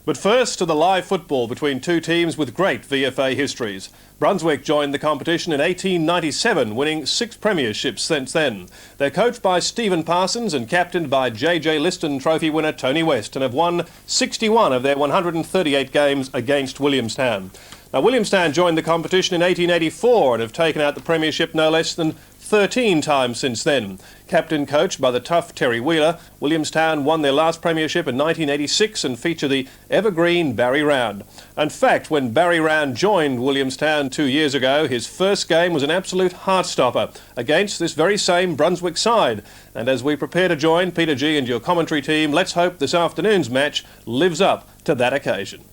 But first to the live football between two teams with great VFA histories. Brunswick joined the competition in 1897, winning 6 premierships since then. They're coached by Stephen Parsons and captained by JJ Liston Trophy winner Tony West, and have won 61 of their 138 games against Williamstown. Now, Williamstown joined the competition in 1884 and have taken out the premiership no less than 13 times since then. Captain coached by the tough Terry Wheeler, Williamstown won their last premiership in 1986 and feature the evergreen Barry Round. In fact, when Barry Round joined Williamstown 2 years ago, his first game was an absolute heart-stopper against this very same Brunswick side. And as we prepare to join Peter G and your commentary team, let's hope this afternoon's match lives up to that occasion.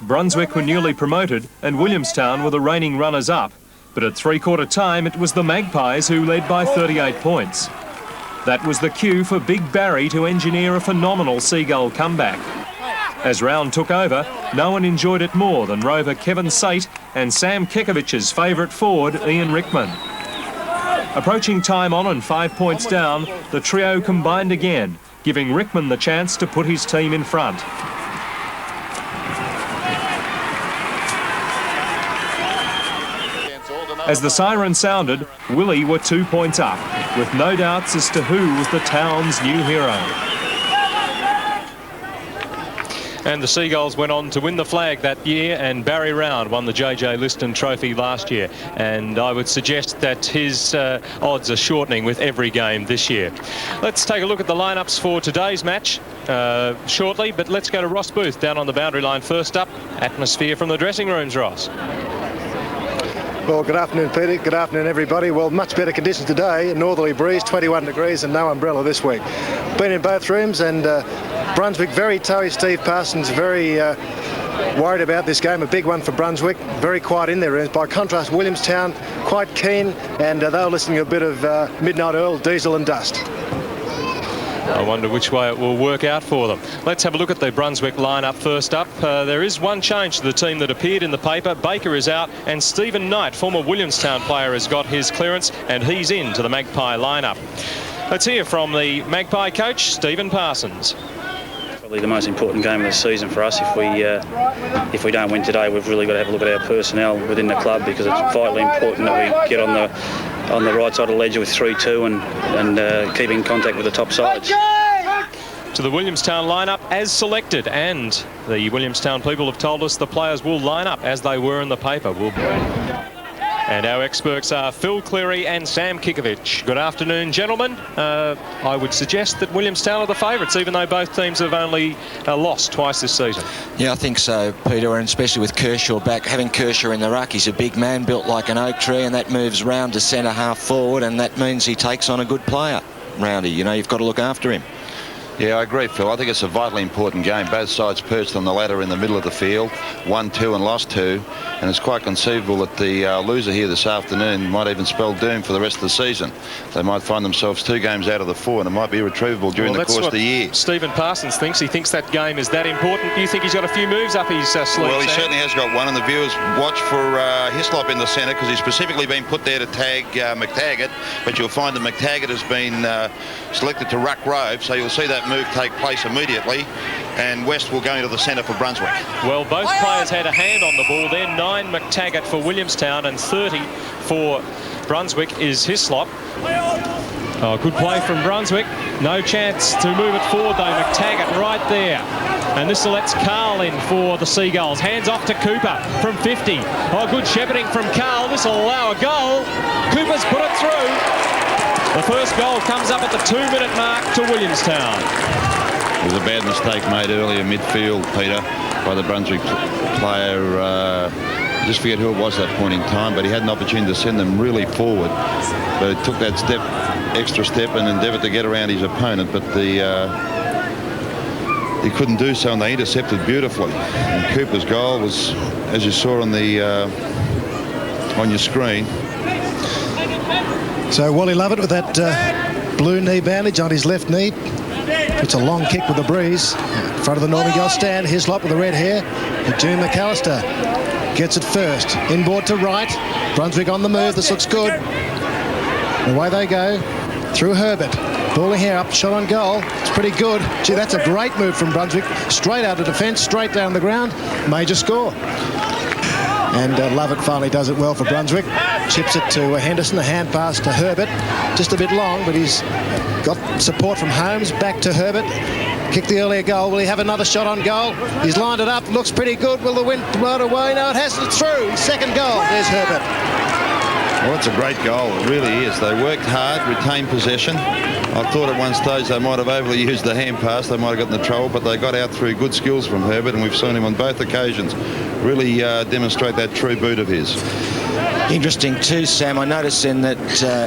Brunswick were newly promoted and Williamstown were the reigning runners-up. But at three-quarter time, it was the Magpies who led by 38 points. That was the cue for Big Barry to engineer a phenomenal Seagull comeback. As round took over, no one enjoyed it more than rover Kevin Sate and Sam Kekovich's favourite forward, Ian Rickman. Approaching time on and 5 points down, the trio combined again, giving Rickman the chance to put his team in front. As the siren sounded, Willie were 2 points up, with no doubts as to who was the town's new hero. And the Seagulls went on to win the flag that year, and Barry Round won the JJ Liston Trophy last year. And I would suggest that his odds are shortening with every game this year. Let's take a look at the lineups for today's match shortly, but let's go to Ross Booth down on the boundary line first up. Atmosphere from the dressing rooms, Ross. Well, good afternoon, Peter. Good afternoon, everybody. Well, much better conditions today. A northerly breeze, 21 degrees, and no umbrella this week. Been in both rooms, and Brunswick very toey. Steve Parsons very worried about this game. A big one for Brunswick. Very quiet in their rooms. By contrast, Williamstown quite keen, and they were listening to a bit of Midnight Oil, Diesel and Dust. I wonder which way it will work out for them. Let's have a look at the Brunswick lineup first up. There is one change to the team that appeared in the paper. Baker is out and Stephen Knight, former Williamstown player, has got his clearance and he's into the Magpie lineup. Let's hear from the Magpie coach, Stephen Parsons. Probably the most important game of the season for us. If we don't win today, we've really got to have a look at our personnel within the club, because it's vitally important that we get on the right side of the ledger with 3-2 and keep in contact with the top sides. To the Williamstown lineup as selected, and the Williamstown people have told us the players will line up as they were in the paper. And our experts are Phil Cleary and Sam Kekovich. Good afternoon, gentlemen. I would suggest that Williamstown are the favourites, even though both teams have only lost twice this season. Yeah, I think so, Peter, and especially with Kershaw back. Having Kershaw in the ruck, he's a big man, built like an oak tree, and that moves round to centre half forward, and that means he takes on a good player, Roundy. You know, you've got to look after him. Yeah, I agree, Phil. I think it's a vitally important game. Both sides perched on the ladder in the middle of the field, won 2 and lost 2, and it's quite conceivable that the loser here this afternoon might even spell doom for the rest of the season. They might find themselves 2 games out of the 4, and it might be irretrievable during the course of the year. Stephen Parsons thinks. He thinks that game is that important. Do you think he's got a few moves up his sleeve? Well, he certainly has got one, and the viewers watch for Hislop in the centre, because he's specifically been put there to tag McTaggart, but you'll find that McTaggart has been selected to ruck Rove, so you'll see that move take place immediately, and West will go into the centre for Brunswick. Well, both players had a hand on the ball there. 9 McTaggart for Williamstown and 30 for Brunswick is Hislop. Oh, good play from Brunswick. No chance to move it forward though. McTaggart right there. And this lets Carl in for the Seagulls. Hands off to Cooper from 50. Oh, good shepherding from Carl. This will allow a goal. Cooper's put it through. The first goal comes up at the 2-minute mark to Williamstown. It was a bad mistake made earlier midfield, Peter, by the Brunswick player. I just forget who it was at that point in time, but he had an opportunity to send them really forward. But he took that extra step and endeavoured to get around his opponent, but he couldn't do so, and they intercepted beautifully. And Cooper's goal was, as you saw on your screen. So Wally Lovett with that blue knee bandage on his left knee. It's a long kick with the breeze. In front of the Northern Girls stand, Hislop with the red hair. And June McAllister gets it first. Inboard to right. Brunswick on the move. This looks good. Away they go. through Herbert. Ball here up, shot on goal. It's pretty good. Gee, that's a great move from Brunswick. Straight out of defence, straight down the ground. Major score. And Lovett finally does it well for Brunswick. Chips it to Henderson, a hand pass to Herbert. Just a bit long, but he's got support from Holmes. Back to Herbert. Kicked the earlier goal. Will he have another shot on goal? He's lined it up. Looks pretty good. Will the wind blow it away? No, it has. It's through. His second goal. There's Herbert. Well, it's a great goal. It really is. They worked hard, retained possession. I thought at one stage they might have overly used the hand pass. They might have gotten into trouble, but they got out through good skills from Herbert, and we've seen him on both occasions really demonstrate that true boot of his. Interesting too, Sam. I noticed then that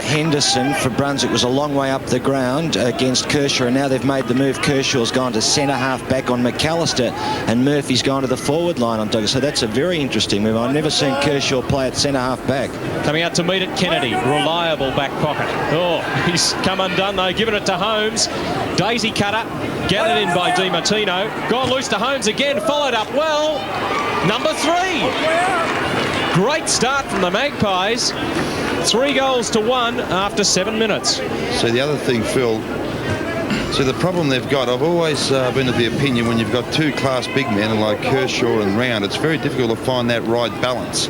Henderson for Brunswick was a long way up the ground against Kershaw, and now they've made the move. Kershaw's gone to centre half back on McAllister, and Murphy's gone to the forward line on Douglas. So that's a very interesting move. I've never seen Kershaw play at centre half back. Coming out to meet it, Kennedy. Reliable back pocket. Oh, he's come undone though. Giving it to Holmes. Daisy cutter. Gathered in by Di Martino. Gone loose to Holmes again. Followed up well. Number 3. Great start from the Magpies. 3 goals to 1 after 7 minutes. So the other thing, Phil, so the problem they've got, I've always been of the opinion when you've got 2 class big men like Kershaw and Round, it's very difficult to find that right balance.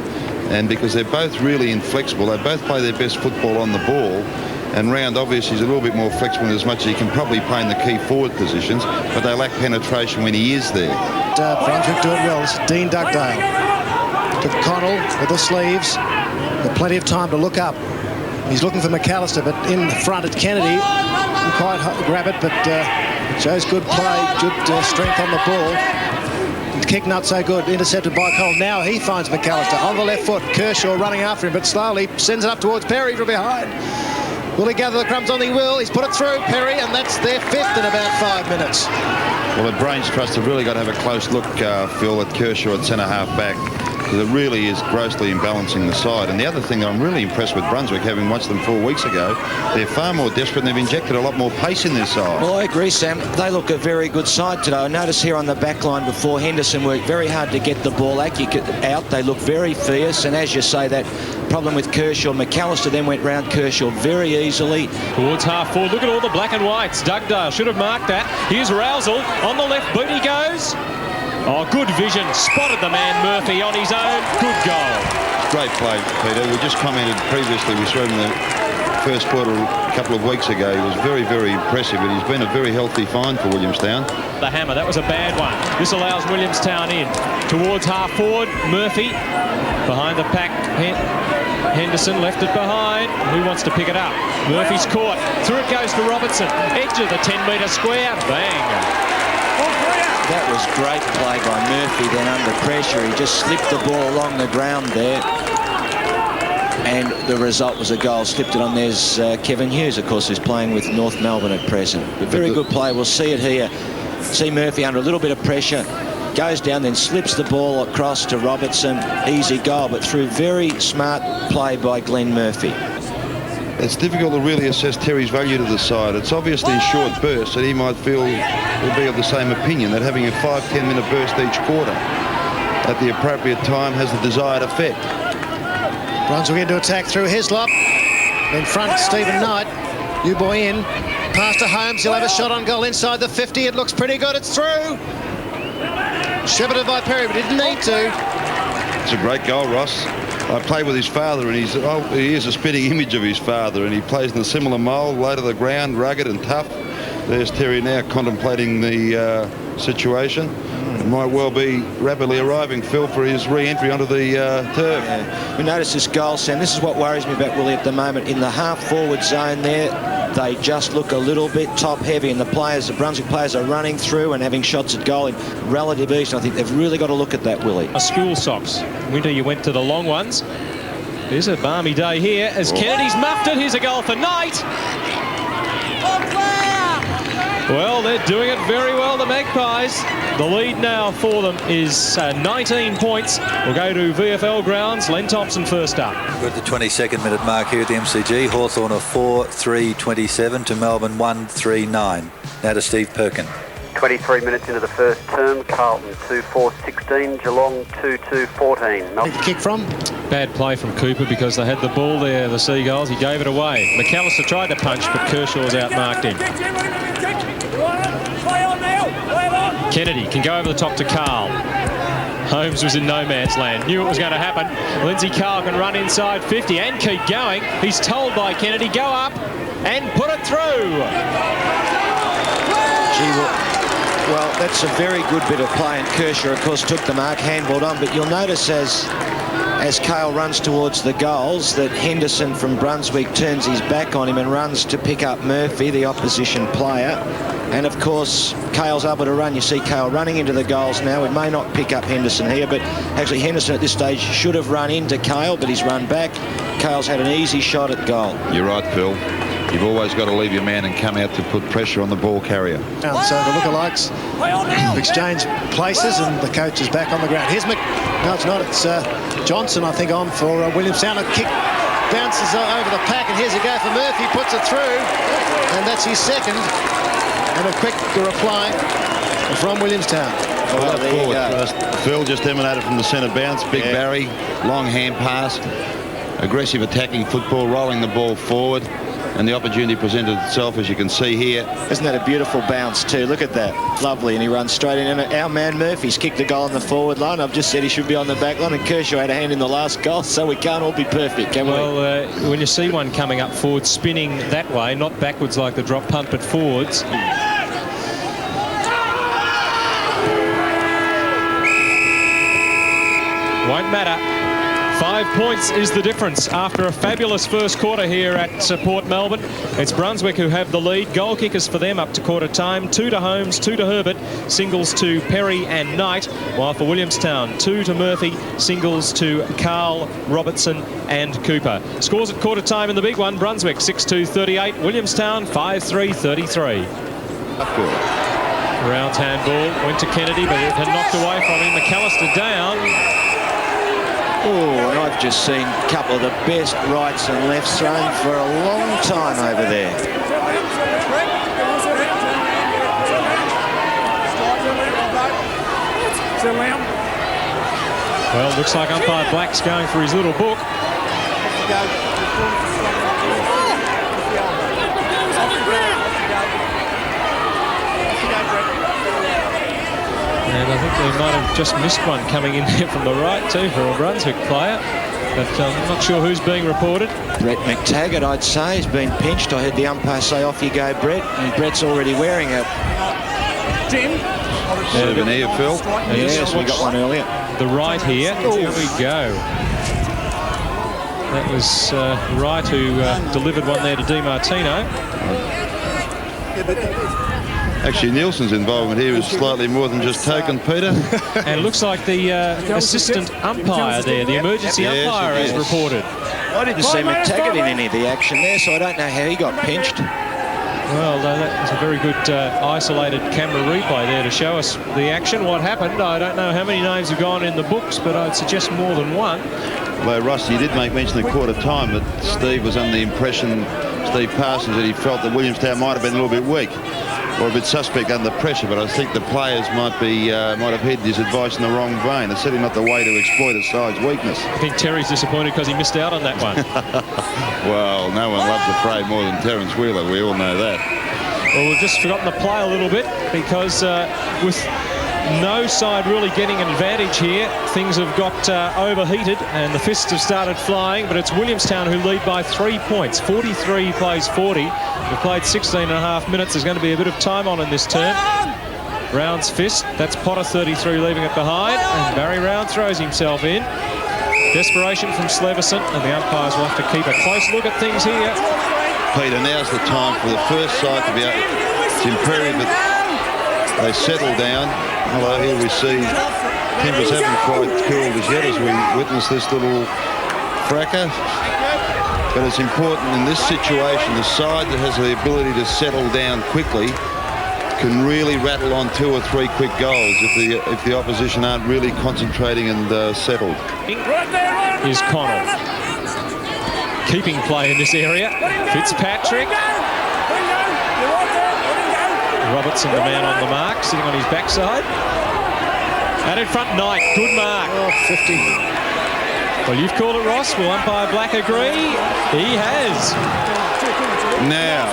And because they're both really inflexible, they both play their best football on the ball. And Round obviously is a little bit more flexible as much as he can probably play in the key forward positions, but they lack penetration when he is there. Brunswick do it well. This is Dean Dugdale. To Connell with the sleeves. Got plenty of time to look up. He's looking for McAllister, but in front at Kennedy. Can quite grab it, but shows good play, good strength on the ball. The kick not so good. Intercepted by Cole. Now he finds McAllister on the left foot. Kershaw running after him, but slowly sends it up towards Perry from behind. Will he gather the crumbs on? He will. He's put it through, Perry, and that's their 5th in about 5 minutes. Well, the Brains Trust have really got to have a close look, Phil, at Kershaw at centre half back, because it really is grossly imbalancing the side. And the other thing I'm really impressed with Brunswick, having watched them 4 weeks ago, they're far more desperate and they've injected a lot more pace in their side. Well, I agree, Sam. They look a very good side today. I noticed here on the back line before, Henderson worked very hard to get the ball out. They look very fierce, and as you say, that problem with Kershaw, McAllister then went round Kershaw very easily. Towards half forward. Look at all the black and whites. Dugdale should have marked that. Here's Rousel on the left boot. He goes. Oh, good vision. Spotted the man Murphy on his own. Good goal. Great play, Peter. We just commented previously, we saw him in the first quarter a couple of weeks ago. He was very, very impressive, and he's been a very healthy find for Williamstown. The hammer, that was a bad one. This allows Williamstown in. Towards half forward, Murphy. Behind the pack, Henderson left it behind. Who wants to pick it up? Murphy's caught. Through it goes to Robertson. Edge of the 10-metre square. Bang. That was great play by Murphy then under pressure. He just slipped the ball along the ground there. And the result was a goal. Slipped it on. There's Kevin Hughes, of course, who's playing with North Melbourne at present. But very good play. We'll see it here. See Murphy under a little bit of pressure. Goes down, then slips the ball across to Robertson. Easy goal, but through very smart play by Glenn Murphy. It's difficult to really assess Terry's value to the side. It's obviously in short bursts that he might feel will be of the same opinion, that having a 5-10 minute burst each quarter at the appropriate time has the desired effect. Brunswick into attack through Hislop. In front, Stephen Knight. You boy in. Pass to Holmes. He'll have a shot on goal inside the 50. It looks pretty good. It's through. Shepherded by Perry, but didn't need to. It's a great goal, Ross. I played with his father, and he is a spitting image of his father, and he plays in a similar mould, low to the ground, rugged and tough. There's Terry now contemplating the situation. Might well be rapidly arriving, Phil, for his re-entry onto the turf. Yeah. We notice this goal, Sam. This is what worries me about Willie at the moment. In the half-forward zone there, they just look a little bit top-heavy, and the Brunswick players are running through and having shots at goal in relative ease. I think they've really got to look at that, Willie. School socks. Winter, you went to the long ones. There's a balmy day here as Kennedy's muffed it. Here's a goal for Knight. Well, they're doing it very well, the Magpies. The lead now for them is 19 points. We'll go to VFL grounds. Len Thompson first up. We're at the 22nd minute mark here at the MCG. Hawthorn are 4-3-27 to Melbourne 1-3-9. Now to Steve Perkin. 23 minutes into the first term. Carlton 2-4-16, Geelong 2-2-14. Kick from? Bad play from Cooper because they had the ball there, the Seagulls. He gave it away. McAllister tried to punch, but Kershaw's outmarked him. Kennedy can go over the top to Carl. Holmes was in no man's land. Knew it was going to happen. Lindsay Carl can run inside 50 and keep going. He's told by Kennedy, go up and put it through. Well, that's a very good bit of play, and Kershaw, of course, took the mark, handballed on. But you'll notice as Cale runs towards the goals that Henderson from Brunswick turns his back on him and runs to pick up Murphy, the opposition player. And, of course, Cale's able to run. You see Cale running into the goals now. We may not pick up Henderson here, but actually Henderson at this stage should have run into Cale, but he's run back. Cale's had an easy shot at goal. You're right, Phil. You've always got to leave your man and come out to put pressure on the ball carrier. So the lookalikes exchange places, and the coach is back on the ground. Here's no, it's not. It's Johnson, I think, on for Williamstown. A kick bounces over the pack, and here's a go for Murphy. Puts it through, and that's his second. And a quick reply from Williamstown. Phil just emanated from the centre bounce. Big Barry, long hand pass, aggressive attacking football, rolling the ball forward. And the opportunity presented itself, as you can see here. Isn't that a beautiful bounce too? Look at that. Lovely. And he runs straight in. And our man Murphy's kicked a goal on the forward line. I've just said he should be on the back line, and Kershaw had a hand in the last goal, so we can't all be perfect, can we? Well, when you see one coming up forward, spinning that way, not backwards like the drop punt, but forwards. Won't matter. 5 points is the difference after a fabulous first quarter here at Port Melbourne. It's Brunswick who have the lead. Goal kickers for them up to quarter time. 2 to Holmes, 2 to Herbert, singles to Perry and Knight. While for Williamstown, 2 to Murphy, singles to Carl, Robertson and Cooper. Scores at quarter time in the big one. Brunswick 6-2-38. Williamstown 5-3-33. Round's handball went to Kennedy, but it had knocked away from him. McAllister down. Oh, and I've just seen a couple of the best rights and lefts thrown for a long time over there. Well, looks like umpire Black's going for his little book. And I think they might have just missed one coming in there from the right too for a Brunswick player. But I'm not sure who's being reported. Brett McTaggart, I'd say, has been pinched. I heard the umpire say, off you go, Brett. And Brett's already wearing a souvenir, Phil. Yes, we got one earlier. The right here. Here we go. That was Wright who delivered one there to Di Martino. Actually, Nielsen's involvement here is slightly more than just token, Peter. And it looks like the assistant umpire there, the emergency umpire, has reported. I didn't see McTaggart in any of the action there, so I don't know how he got pinched. Well, that was a very good isolated camera replay there to show us the action. What happened, I don't know how many names have gone in the books, but I'd suggest more than one. Well, Rusty, you did make mention at quarter time that Steve was under the impression, Steve Parsons, that he felt that Williamstown might have been a little bit weak or a bit suspect under pressure, but I think the players might have heeded his advice in the wrong vein. It's certainly not the way to exploit a side's weakness. I think Terry's disappointed because he missed out on that one. Well, no one loves a fray more than Terence Wheeler. We all know that. Well, we've just forgotten to play a little bit because with no side really getting an advantage here, things have got overheated and the fists have started flying, but it's Williamstown who lead by 3 points. 43 plays 40. We've played 16 and a half minutes. There's going to be a bit of time on in this term. Round's fist. That's Potter, 33, leaving it behind. And Barry Round throws himself in. Desperation from Sleverson, and the umpires will have to keep a close look at things here. Peter, now's the time for the first side to be able. It's imperative that they settle down. Hello, here we see tempers haven't quite cooled as yet as we witness this little fracas. But it's important in this situation, the side that has the ability to settle down quickly can really rattle on 2 or 3 quick goals if the opposition aren't really concentrating and settled. Here's Connell. Keeping play in this area. Fitzpatrick. Robertson, the man on the mark, sitting on his backside. Out in front, Knight. Good mark. Oh, 50. Well, you've called it, Ross. Will umpire Black agree? He has. Now,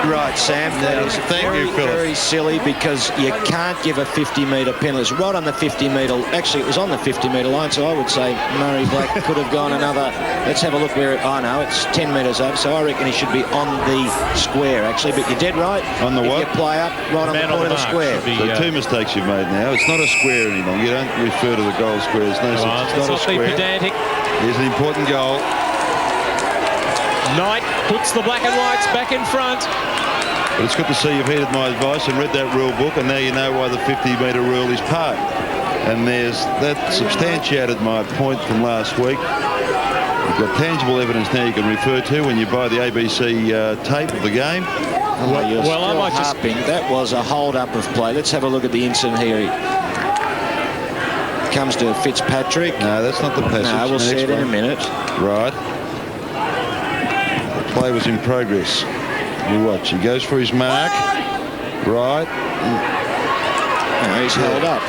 Right, Sam, that is very silly, because you can't give a 50-metre penalty. It's right on the 50-metre. Actually, it was on the 50-metre line, so I would say Murray Black could have gone another. Let's have a look where it. Oh no, it's 10 metres up, so I reckon he should be on the square, actually. But you're dead right. On the if what? You play up right on the point of the square. So two mistakes you've made now. It's not a square anymore. You don't refer to the goal square. It's no such. It's not a square. Pedantic. Here's an important goal. Knight puts the black and whites back in front. But it's good to see you've heeded my advice and read that rule book, and now you know why the 50-metre rule is part. And that substantiated my point from last week. You've got tangible evidence now you can refer to when you buy the ABC tape of the game. Well, I might just think that was a hold-up of play. Let's have a look at the incident here. Comes to Fitzpatrick. No, that's not the passage. No, we'll see it in a minute. Right. The play was in progress. You watch. He goes for his mark. Right. No, he's held up.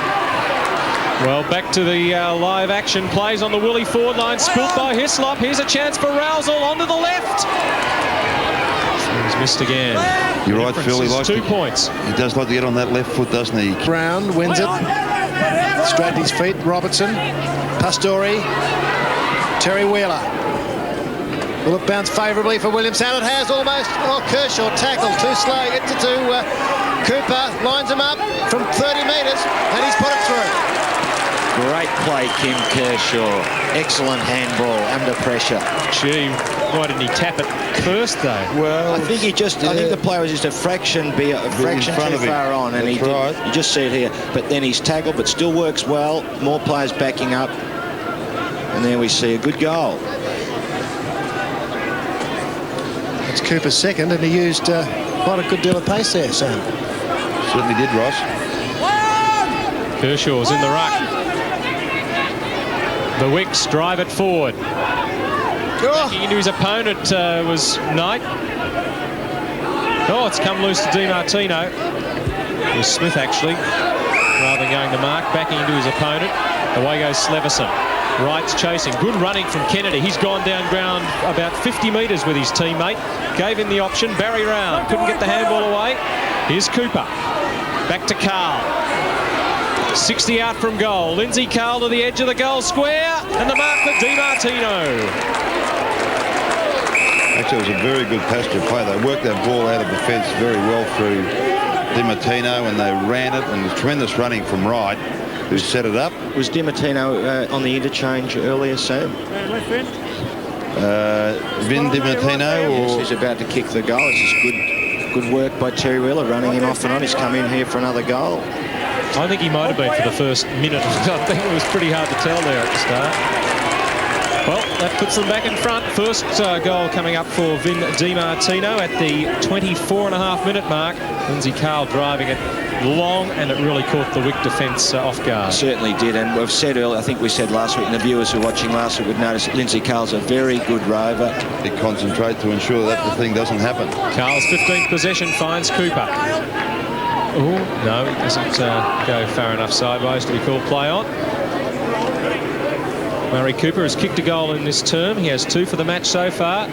Well, back to the live action plays on the Willie forward line. Spilt by Hislop. Here's a chance for Rousel onto the left. He's missed again. You're right, Phil. He likes 2 points. He does like to get on that left foot, doesn't he? Brown wins it. Straight his feet. Robertson. Pastore. Terry Wheeler. Will it bounce favourably for Williamstown? It has almost. Oh, Kershaw tackled too slow. Gets it to Cooper. Lines him up from 30 metres, and he's put it through. Great play, Kim Kershaw. Excellent handball under pressure. Gee, why didn't he tap it first, though? Well, I think he just. I think the play was just a fraction too far on, and he did. You just see it here. But then he's tackled, but still works well. More players backing up, and there we see a good goal. It's Cooper's second, and he used quite a good deal of pace there, Sam. Certainly did, Ross. Kershaw's in the ruck. The Wicks drive it forward. Backing into his opponent was Knight. Oh, it's come loose to DiMartino. It was Smith, actually, rather than going to mark. Backing into his opponent. Away goes Sleverson. Wright's chasing. Good running from Kennedy. He's gone down ground about 50 metres with his teammate. Gave him the option. Barry Round couldn't get the handball away. Here's Cooper. Back to Carl. 60 out from goal. Lindsay Carl to the edge of the goal square. And the mark for DiMartino. Actually, it was a very good pasture play. They worked that ball out of the fence very well through DiMartino, and they ran it, and tremendous running from Wright, who set it up. Was DiMartino on the interchange earlier, Sam? Vin DiMartino, or he's about to kick the goal. It's just good work by Terry Wheeler, running him off and on. He's come in here for another goal. I think he might have been for the first minute. I think it was pretty hard to tell there at the start. Well, that puts them back in front. First goal coming up for Vin DiMartino at the 24.5-minute mark. Lindsay Carl driving it long, and it really caught the Wick defence off guard. Certainly did, and we've said earlier, I think we said last week, and the viewers who were watching last week would notice that Lindsay Carl's a very good rover. They concentrate to ensure that the thing doesn't happen. Carl's 15th possession finds Cooper. Oh, no, it doesn't go far enough sideways to be called play on. Murray Cooper has kicked a goal in this term. He has 2 for the match so far.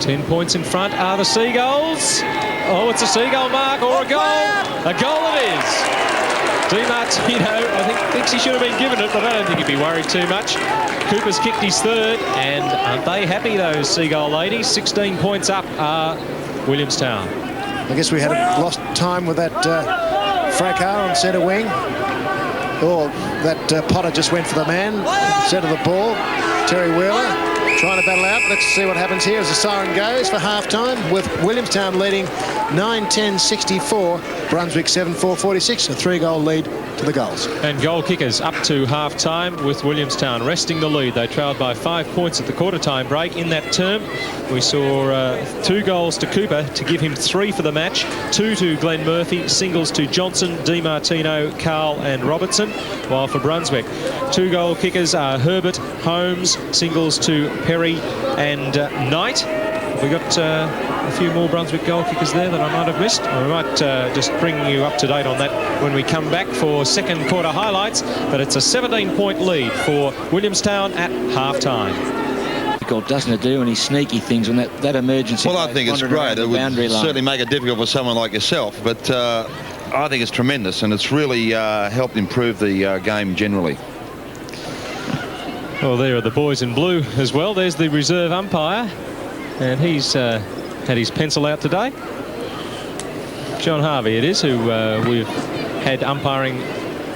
10 points in front are the Seagulls. Oh, it's a Seagull mark or a goal. A goal it is. DiMartino, I think, thinks he should have been given it, but I don't think he'd be worried too much. Cooper's kicked his third, and aren't they happy, those Seagull ladies? 16 points up are Williamstown. I guess we had lost time with that fracas on centre wing. Oh, that Potter just went for the man instead of the ball. Terry Wheeler trying to battle out. Let's see what happens here as the siren goes for half-time, with Williamstown leading 9-10-64, Brunswick 7-4-46, a 3-goal lead to the Gulls. And goal kickers up to half-time with Williamstown resting the lead. They trailed by 5 points at the quarter-time break. In that term, we saw 2 goals to Cooper to give him 3 for the match, 2 to Glenn Murphy, singles to Johnson, DiMartino, Carl and Robertson, while for Brunswick, 2 goal kickers are Herbert, Holmes, singles to Perry and Knight. we got a few more Brunswick goal kickers there that I might have missed. I might just bring you up to date on that when we come back for second quarter highlights. But it's a 17-point lead for Williamstown at half-time. Doesn't it do any sneaky things when that emergency? Well, I think it's great. It would certainly make it difficult for someone like yourself, but I think it's tremendous, and it's really helped improve the game generally. Well, there are the boys in blue as well. There's the reserve umpire, and he's had his pencil out today. John Harvey it is, who we've had umpiring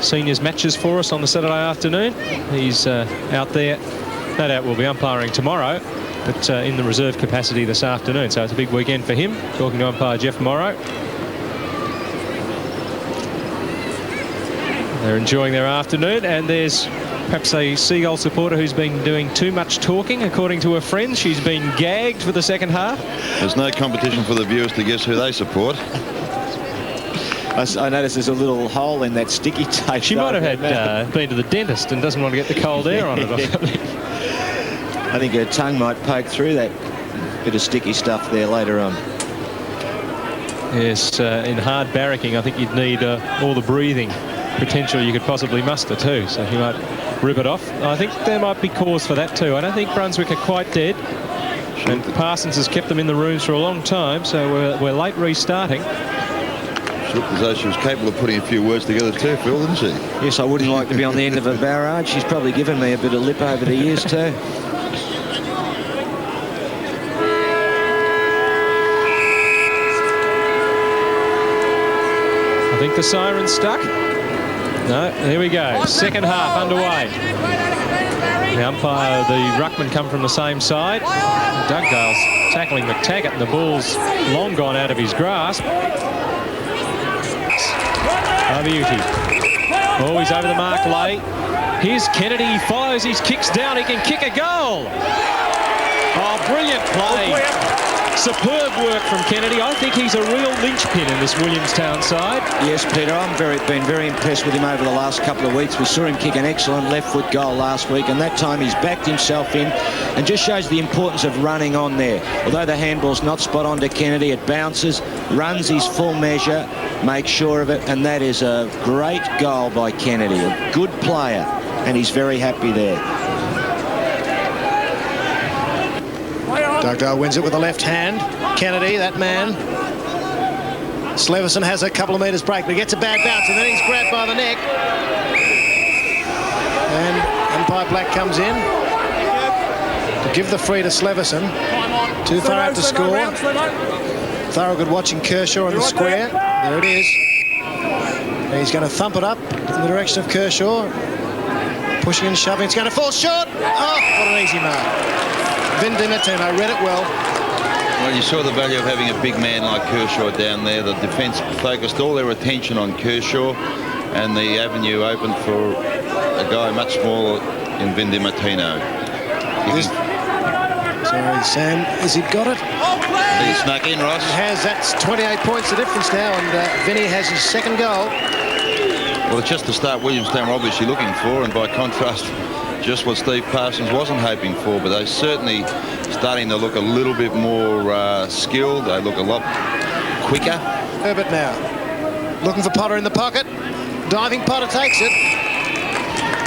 seniors matches for us on the Saturday afternoon. He's out there. No doubt will be umpiring tomorrow, but in the reserve capacity this afternoon. So it's a big weekend for him. Talking to umpire Jeff Morrow. They're enjoying their afternoon, and there's perhaps a Seagull supporter who's been doing too much talking, according to her friends. She's been gagged for the second half. There's no competition for the viewers to guess who they support. I noticed there's a little hole in that sticky tape. She might have had been to the dentist and doesn't want to get the cold air on it or something. I think her tongue might poke through that bit of sticky stuff there later on. Yes, in hard barracking, I think you'd need all the breathing potential you could possibly muster too, so he might rip it off. I think there might be cause for that too. I don't think Brunswick are quite dead, and Parsons has kept them in the rooms for a long time, so we're late restarting. She looked as though she was capable of putting a few words together too, Phil, didn't she? Yes, I wouldn't like to be on the end of a barrage. She's probably given me a bit of lip over the years too. I think the siren's stuck. No, there we go. Second half underway. The umpire, the ruckman come from the same side. Dugdale's tackling McTaggart, and the ball's long gone out of his grasp. A beauty. Oh, he's over the mark late. Here's Kennedy. He follows his kicks down. He can kick a goal. Oh, brilliant play. Superb work from Kennedy. I think he's a real linchpin in this Williamstown side. Yes, Peter, I've been very impressed with him over the last couple of weeks. We saw him kick an excellent left foot goal last week, and that time he's backed himself in and just shows the importance of running on there. Although the handball's not spot on to Kennedy, it bounces, runs his full measure, makes sure of it, and that is a great goal by Kennedy. A good player, and he's very happy there. Dugdale wins it with the left hand. Kennedy, that man. Sleverson has a couple of metres break, but he gets a bad bounce, and then he's grabbed by the neck. And umpire Black comes in to give the free to Sleverson. Too far out to score. Thorogood watching Kershaw on the square. There it is. And he's going to thump it up in the direction of Kershaw. Pushing and shoving. It's going to fall short. Oh, what an easy mark. Vin DiMartino read it well. Well, you saw the value of having a big man like Kershaw down there. The defence focused all their attention on Kershaw, and the avenue opened for a guy much smaller in Vin DiMartino. Sorry, Sam, has he got it? He snuck in, Ross. He has. That's 28 points the difference now, and Vinny has his second goal. Well, it's just the start Williamstown were obviously looking for, and by contrast, just what Steve Parsons wasn't hoping for, but they're certainly starting to look a little bit more skilled. They look a lot quicker. Herbert now looking for Potter in the pocket. Diving Potter takes it.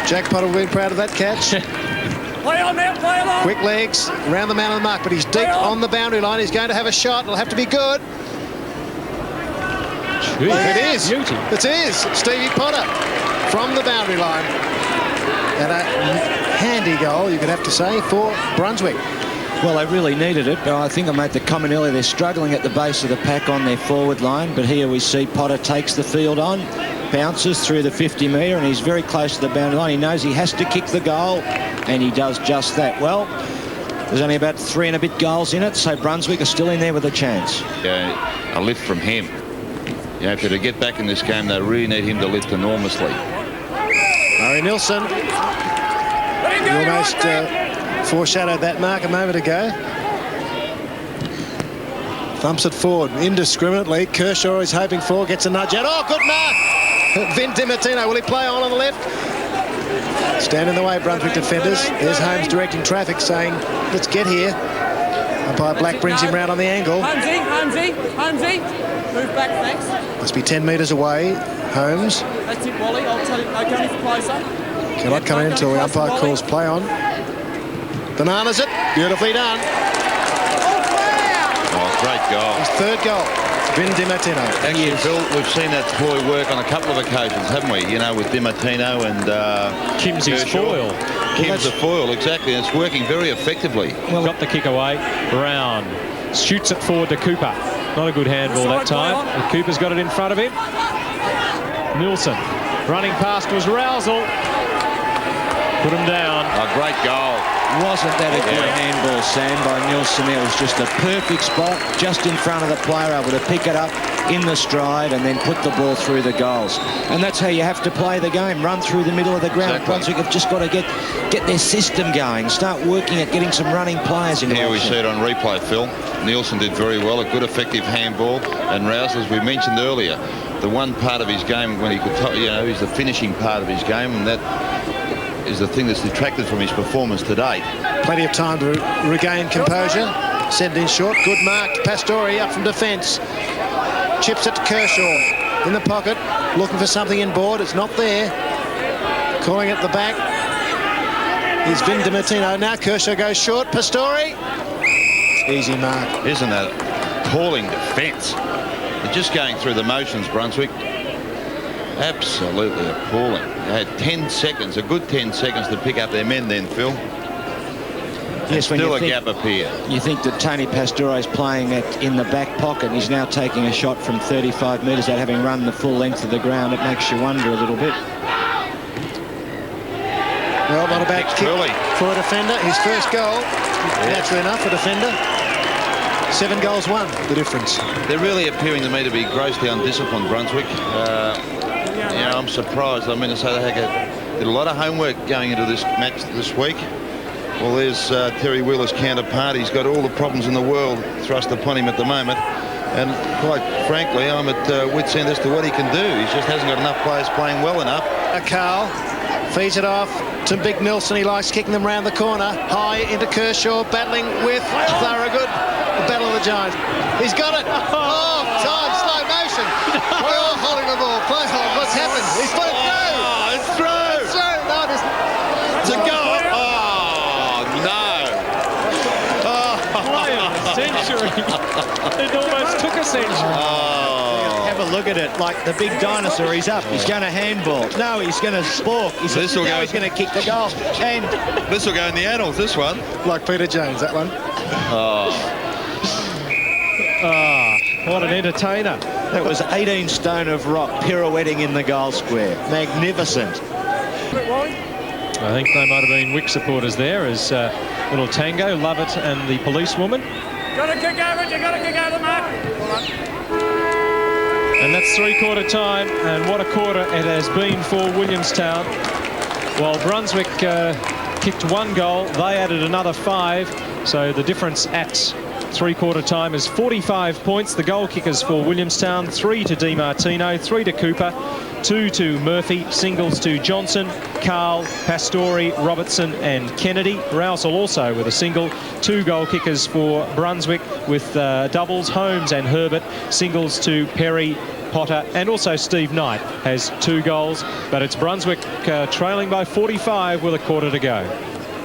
Jack Potter will be proud of that catch. Play on now, play on. Quick legs around the man of the mark, but he's deep on the boundary line. He's going to have a shot. It'll have to be good. It is. Beauty. It is. Stevie Potter from the boundary line. And a handy goal, you could have to say, for Brunswick. Well, they really needed it, but I think I made the comment earlier, they're struggling at the base of the pack on their forward line, but here we see Potter takes the field on, bounces through the 50-metre, and he's very close to the boundary line. He knows he has to kick the goal, and he does just that. Well, there's only about 3 and a bit goals in it, so Brunswick are still in there with a chance. Yeah, a lift from him. You know, to get back in this game, they really need him to lift enormously. Murray Nilsson. He almost foreshadowed that mark a moment ago. Thumps it forward indiscriminately. Kershaw is hoping for, gets a nudge out. Oh, good mark! Vin DiMartino, will he play on the left? Stand in the way, Brunswick defenders. There's Holmes directing traffic, saying, let's get here. Umpire Black brings him round on the angle. Holmesy. Move back, thanks. Must be 10 metres away. Holmes. That's it, Wally. I'll tell you. I'll go any closer. Cannot come in until the umpire calls play on. Bananas it. Beautifully done. Oh, great goal. His third goal. Vin DiMartino. Actually, Phil, we've seen that ploy work on a couple of occasions, haven't we? You know, with DiMartino and Kim's his foil. Kim's the foil, exactly. And it's working very effectively. Well, got the kick away. Brown shoots it forward to Cooper. Not a good handball that time. And Cooper's got it in front of him. Nielsen running past was Rousel. Put him down. A great goal. Wasn't that a good handball, Sam, by Nielsen? It was just a perfect spot, just in front of the player, able to pick it up in the stride and then put the ball through the goals. And that's how you have to play the game, run through the middle of the ground. Exactly. Brunswick have just got to get their system going, start working at getting some running players in. Here we see it on replay, Phil. Nielsen did very well, a good effective handball. And Rouse, as we mentioned earlier, the one part of his game when he could, is the finishing part of his game, and that is the thing that's detracted from his performance to date. Plenty of time to regain composure. Send in short. Good mark. Pastore up from defence. Chips it to Kershaw. In the pocket. Looking for something in board. It's not there. Calling it the back. Here's Vin DiMartino. Now Kershaw goes short. Pastore. Easy mark. Isn't that appalling defence? They're just going through the motions, Brunswick. Absolutely appalling. They had 10 seconds, a good 10 seconds to pick up their men then, Phil. Yes, still a gap up here. You think that Tony Pastore is playing it in the back pocket, and he's now taking a shot from 35 metres out, having run the full length of the ground. It makes you wonder a little bit. Well, not a bad kick for a defender. His first goal, naturally enough, a defender. 7 goals won, the difference. They're really appearing to me to be grossly undisciplined, Brunswick. I'm surprised. I mean, to say they did a lot of homework going into this match this week. Well, there's Terry Wheeler's counterpart. He's got all the problems in the world thrust upon him at the moment. And quite frankly, I'm at wit's end as to what he can do. He just hasn't got enough players playing well enough. Carl feeds it off to Big Nielsen. He likes kicking them round the corner. High into Kershaw, battling with Thorogood. The battle of the giants. He's got it. Oh, time, slow motion. Oh, holding the ball. Play on. What's happened? He's put it through. Oh, it's through. It's through. No, it isn't. It's a goal. Oh, no. Play of the century. It almost took a century. Oh. Have a look at it, like the big dinosaur. He's up. He's going to handball. No, he's going to spork. He's going to kick the goal. And this will go in the annals, this one. Like Peter Jones, that one. Oh. What an entertainer. that was 18 stone of rock pirouetting in the goal square. Magnificent. I think they might have been Wick supporters there as little Tango, Lovett and the policewoman. Got to kick over it, you got to kick over, Mark. And that's three-quarter time, and what a quarter it has been for Williamstown. While Brunswick kicked one goal, they added another 5, so the difference at three-quarter time is 45 points. The goal kickers for Williamstown, 3 to DiMartino, 3 to Cooper, 2 to Murphy, singles to Johnson, Carl, Pastore, Robertson and Kennedy. Rousel also with a single. 2 goal kickers for Brunswick with doubles, Holmes and Herbert, singles to Perry, Potter and also Steve Knight has 2 goals, but it's Brunswick trailing by 45 with a quarter to go.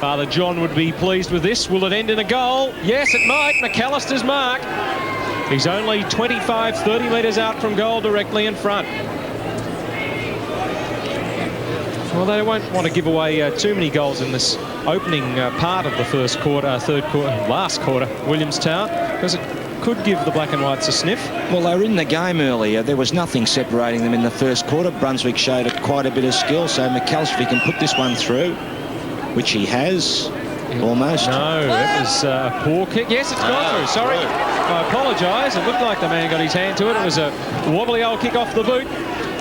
Father John would be pleased with this. Will it end in a goal? Yes, it might. McAllister's mark. He's only 25, 30 metres out from goal, directly in front. Well, they won't want to give away too many goals in this opening part of the first quarter, last quarter, Williamstown, because it could give the Black and Whites a sniff. Well, they were in the game earlier. There was nothing separating them in the first quarter. Brunswick showed quite a bit of skill, so McAllister, if he can put this one through, which he has, almost. No, it was a poor kick. Yes, it's gone through. Sorry. I apologise. It looked like the man got his hand to it. It was a wobbly old kick off the boot.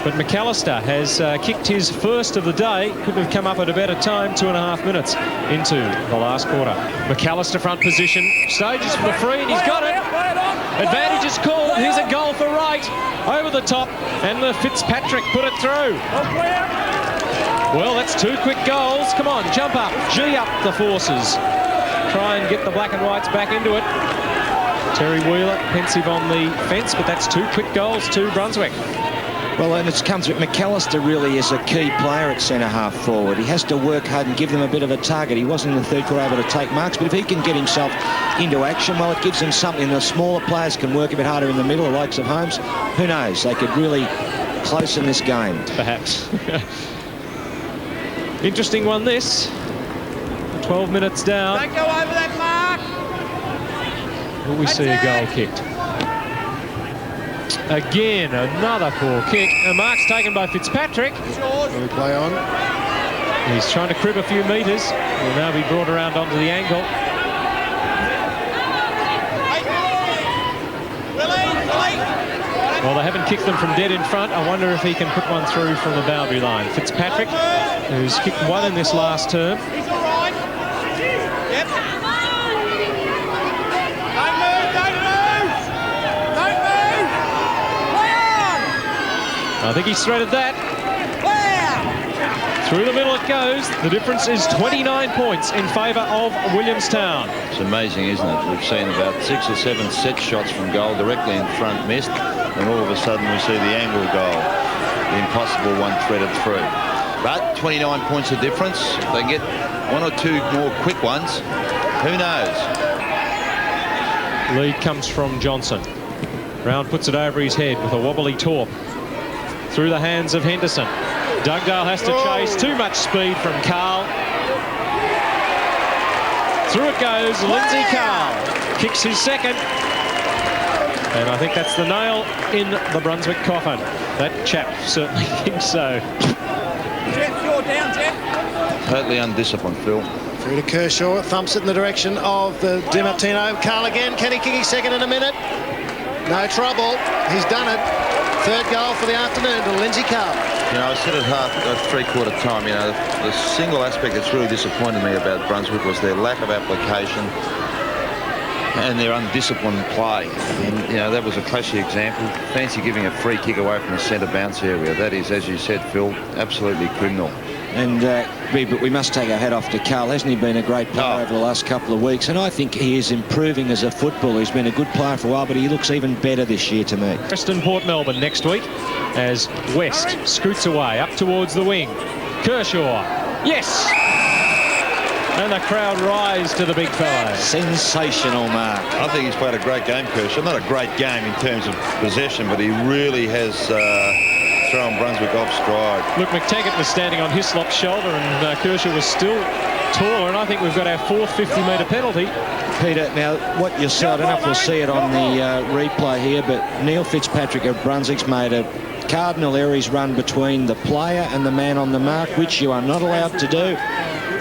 But McAllister has kicked his first of the day. Couldn't have come up at a better time, 2.5 minutes into the last quarter. McAllister front position, stages for the free, and he's got it. Advantage is called. Here's a goal for Wright. Over the top, and the Fitzpatrick put it through. Well, that's 2 quick goals. Come on, jump up, G up the forces. try and get the black and whites back into it. Terry Wheeler pensive on the fence, but that's 2 quick goals to Brunswick. Well, and it comes with McAllister really is a key player at centre-half forward. He has to work hard and give them a bit of a target. He wasn't in the third quarter able to take marks, but if he can get himself into action, well, it gives them something. The smaller players can work a bit harder in the middle, the likes of Holmes. Who knows? They could really close in this game. Perhaps. Interesting one, this. 12 minutes down. Don't go over that mark. Will we see a goal kicked? Again, another poor kick. A mark's taken by Fitzpatrick. Will we play on? He's trying to crib a few metres. Will now be brought around onto the ankle. Well, they haven't kicked them from dead in front. I wonder if he can put one through from the boundary line. Fitzpatrick, who's kicked one in this last term. He's all right. Yep. Don't move, don't move. Don't move. Play on. I think he's threaded that. Play out. Through the middle it goes. The difference is 29 points in favour of Williamstown. It's amazing, isn't it? We've seen about 6 or 7 set shots from goal directly in front missed, and all of a sudden we see the angle goal, the impossible one threaded through. But 29 points of difference. If they get 1 or 2 more quick ones, who knows? Lead comes from Johnson. Brown puts it over his head with a wobbly torp. Through the hands of Henderson. Dugdale has to chase. Too much speed from Carl. Through it goes. Lindsay Carl kicks his second. And I think that's the nail in the Brunswick coffin. That chap certainly thinks so. Jeff, you're down, Jeff. Totally undisciplined, Phil. Through to Kershaw, thumps it in the direction of the Di Martino. Carl again, can he kick his second in a minute? No trouble, he's done it. Third goal for the afternoon to Lindsay Carl. You know, I said at three-quarter time, you know, the single aspect that's really disappointed me about Brunswick was their lack of application and their undisciplined play. And, you know, that was a classic example. Fancy giving a free kick away from the centre bounce area. That is, as you said, Phil, absolutely criminal. And but we must take our hat off to Carl. Hasn't he been a great player over the last couple of weeks? And I think he is improving as a footballer. He's been a good player for a while, but he looks even better this year to me. Preston Port Melbourne next week as West scoots away up towards the wing. Kershaw, yes! And the crowd rise to the big fellow. Sensational mark. I think he's played a great game, Kershaw. Not a great game in terms of possession, but he really has thrown Brunswick off stride. Look, McTaggart was standing on Hislop's shoulder and Kershaw was still taller, and I think we've got our 4th 50-metre penalty. Peter, now what you saw, I don't know if we'll see it on the replay here, but Neil Fitzpatrick of Brunswick's made a cardinal error. He's run between the player and the man on the mark, which you are not allowed to do.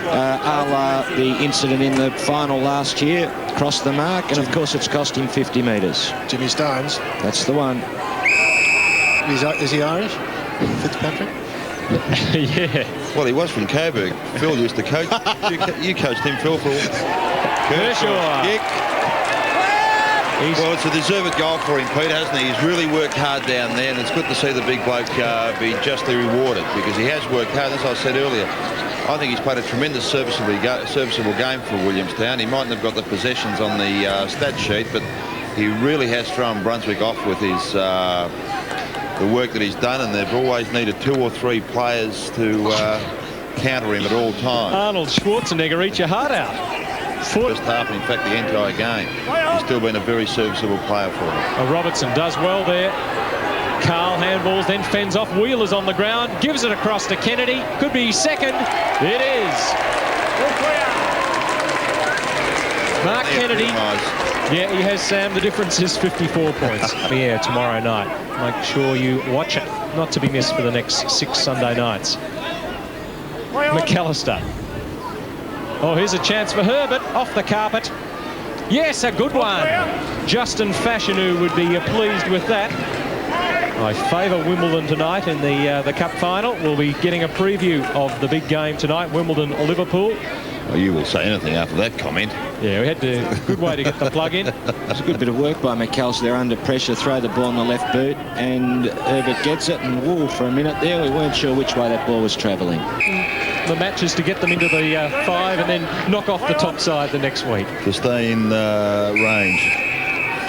A la the incident in the final last year, crossed the mark, and of course it's cost him 50 metres. Jimmy Stones. That's the one. Is he Irish? Fitzpatrick? Yeah. Well, he was from Coburg. Phil used to coach. You coached him, Phil. Kershaw. Kick. Well, it's a deserved goal for him, Pete, hasn't he? He's really worked hard down there, and it's good to see the big bloke be justly rewarded, because he has worked hard. As I said earlier, I think he's played a tremendous serviceable game for Williamstown. He mightn't have got the possessions on the stat sheet, but he really has thrown Brunswick off with his the work that he's done, and they've always needed 2 or 3 players to counter him at all times. Arnold Schwarzenegger, eat your heart out. First half, and in fact the entire game. He's still been a very serviceable player for him. Robertson does well there. Carl handballs, then fends off. Wheeler's on the ground, gives it across to Kennedy. Could be second. It is. Mark Kennedy. Yeah, he has, Sam. The difference is 54 points. Yeah, tomorrow night. Make sure you watch it. Not to be missed for the next 6 Sunday nights. McAllister. Oh, here's a chance for Herbert. Off the carpet. Yes, a good one. Justin Fashanu would be pleased with that. I favour Wimbledon tonight in the Cup final. We'll be getting a preview of the big game tonight, Wimbledon-Liverpool. Well, you will say anything after that comment. Yeah, we had a good way to get the plug in. It was a good bit of work by McAllister there under pressure, throw the ball in the left boot, and Herbert gets it, and whoa, for a minute there we weren't sure which way that ball was travelling. the matches to get them into the 5 and then knock off the top side the next week. To stay in range.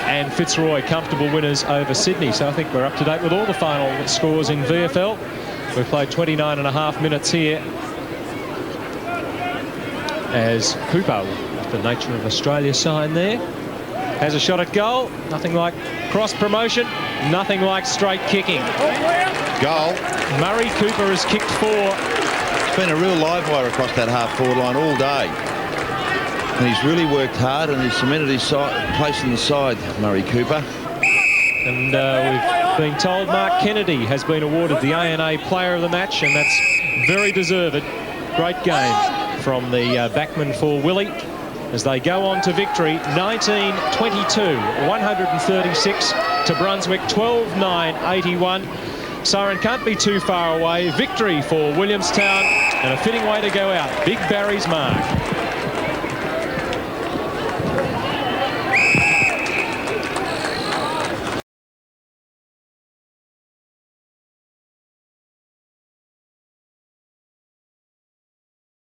And Fitzroy comfortable winners over Sydney. So I think we're up to date with all the final scores in VFL. We've played 29.5 minutes here as Cooper, with the Nature of Australia sign there, has a shot at goal. Nothing like cross promotion, nothing like straight kicking. Goal. Murray Cooper has kicked 4. It's been a real live wire across that half-forward line all day. And he's really worked hard and he's cemented his place in the side, Murray Cooper. And we've been told Mark Kennedy has been awarded the ANA Player of the Match, and that's very deserved. Great game from the backman for Willie as they go on to victory. 19-22, 136 to Brunswick, 12-9-81. Siren can't be too far away. Victory for Williamstown and a fitting way to go out. Big Barry's mark.